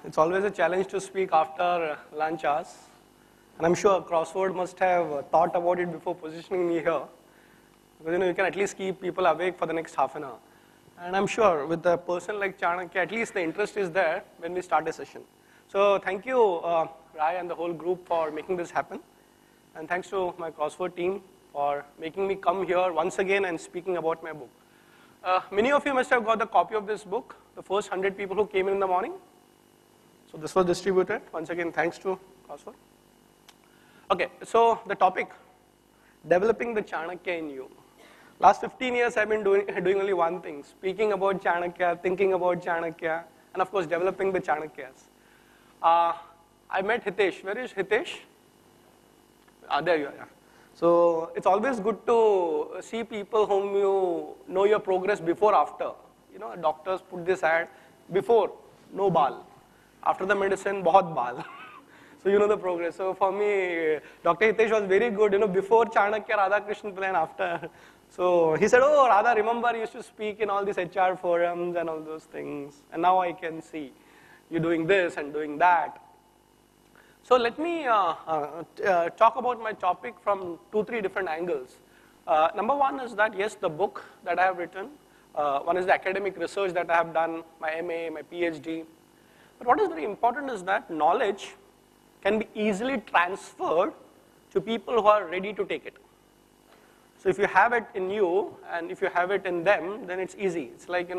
It's always a challenge to speak after lunch hours. And I'm sure Crossword must have thought about it before positioning me here. Because you can at least keep people awake for the next half an hour. And I'm sure with a person like Chanakya, at least the interest is there when we start a session. So thank you, Rai and the whole group for making this happen. And thanks to my Crossword team for making me come here once again and speaking about my book. Many of you must have got the copy of this book, the first 100 people who came in the morning. So this was distributed. Once again, thanks to Crossword. Okay, so the topic, developing the Chanakya in you. Last 15 years I've been doing only one thing, speaking about Chanakya, thinking about Chanakya, and of course developing the Chanakyas. I met Hitesh. Where is Hitesh? There you are. Yeah. So it's always good to see people whom you know your progress before, after. Doctors put this ad, before, no bal. After the medicine, bahut bal. So you know the progress. So for me, Dr. Hitesh was very good, before Chanakya, Radhakrishnan Pillai, and after. So he said, oh, Radha, remember you used to speak in all these HR forums and all those things. And now I can see you doing this and doing that. So let me talk about my topic from 2-3 different angles. Number one is that, yes, the book that I have written. One is the academic research that I have done, my MA, my PhD. But what is very important is that knowledge can be easily transferred to people who are ready to take it. So if you have it in you and if you have it in them, then it's easy. It's like,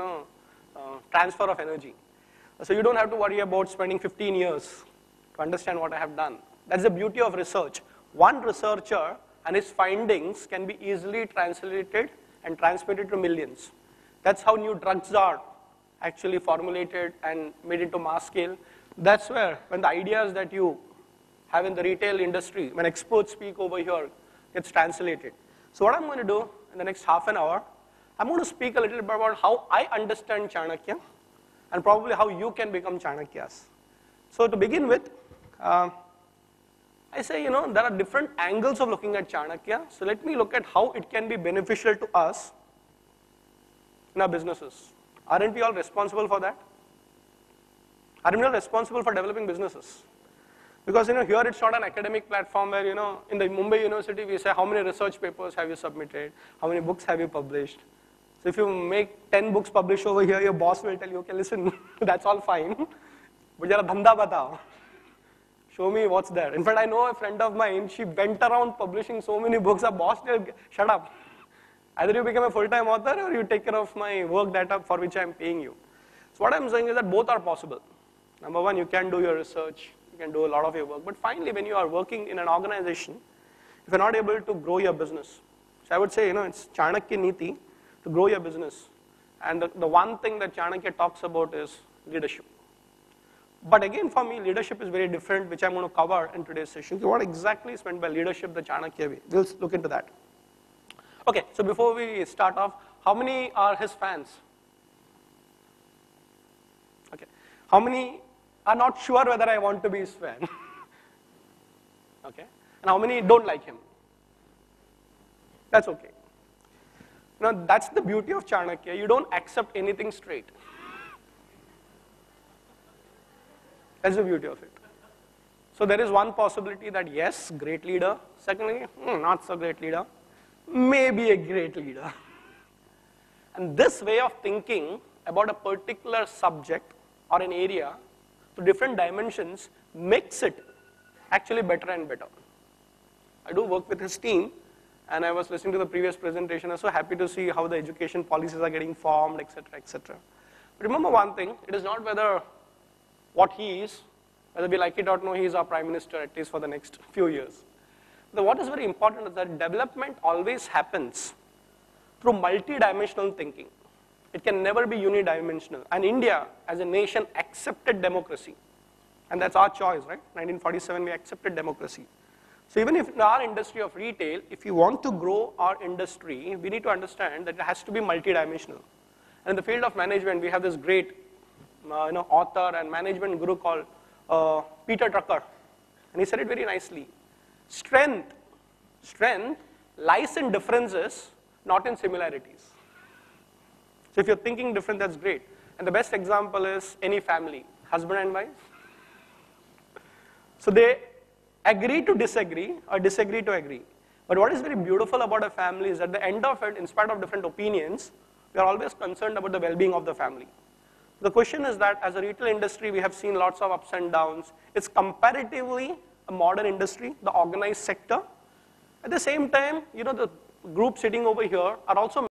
transfer of energy. So you don't have to worry about spending 15 years to understand what I have done. That's the beauty of research. One researcher and his findings can be easily translated and transmitted to millions. That's how new drugs are actually formulated and made into mass scale. That's where, when the ideas that you have in the retail industry, when experts speak over here, gets translated. So what I'm going to do in the next half an hour, I'm going to speak a little bit about how I understand Chanakya and probably how you can become Chanakyas. So to begin with, I say, there are different angles of looking at Chanakya. So let me look at how it can be beneficial to us in our businesses. Aren't we all responsible for that? Aren't we all responsible for developing businesses? Because here it's not an academic platform where, in the Mumbai University we say how many research papers have you submitted, how many books have you published. So if you make 10 books published over here, your boss will tell you, okay, listen, that's all fine, but jara dhanda batao. Show me what's there. In fact, I know a friend of mine, she went around publishing so many books, her boss said, shut up. Either you become a full-time author or you take care of my work data for which I'm paying you. So what I'm saying is that both are possible. Number one, you can do your research, you can do a lot of your work, but finally when you are working in an organization, if you're not able to grow your business, so I would say, it's Chanakya Niti to grow your business. And the one thing that Chanakya talks about is leadership. But again, for me, leadership is very different, which I'm going to cover in today's session. So what exactly is meant by leadership the Chanakya way? We'll look into that. Okay, so before we start off, how many are his fans? Okay, how many are not sure whether I want to be his fan? Okay, and how many don't like him? That's okay. That's the beauty of Chanakya. You don't accept anything straight. That's the beauty of it. So there is one possibility that yes, great leader. Secondly, not so great leader. Maybe a great leader. And this way of thinking about a particular subject or an area to different dimensions makes it actually better and better. I do work with his team, and I was listening to the previous presentation. I was so happy to see how the education policies are getting formed, etc., etc. But remember one thing, it is not whether what he is, whether we like it or not, he is our Prime Minister, at least for the next few years. What is very important is that development always happens through multi-dimensional thinking. It can never be unidimensional. And India, as a nation, accepted democracy. And that's our choice, right? 1947, we accepted democracy. So even if in our industry of retail, if you want to grow our industry, we need to understand that it has to be multi-dimensional. And in the field of management, we have this great author and management guru called Peter Drucker. And he said it very nicely. Strength lies in differences, not in similarities. So if you're thinking different, that's great. And the best example is any family. husband and wife. So they agree to disagree or disagree to agree. But what is very beautiful about a family is at the end of it, in spite of different opinions, we are always concerned about the well-being of the family. The question is that as a retail industry, we have seen lots of ups and downs. It's comparatively a modern industry, the organized sector. At the same time, the group sitting over here are also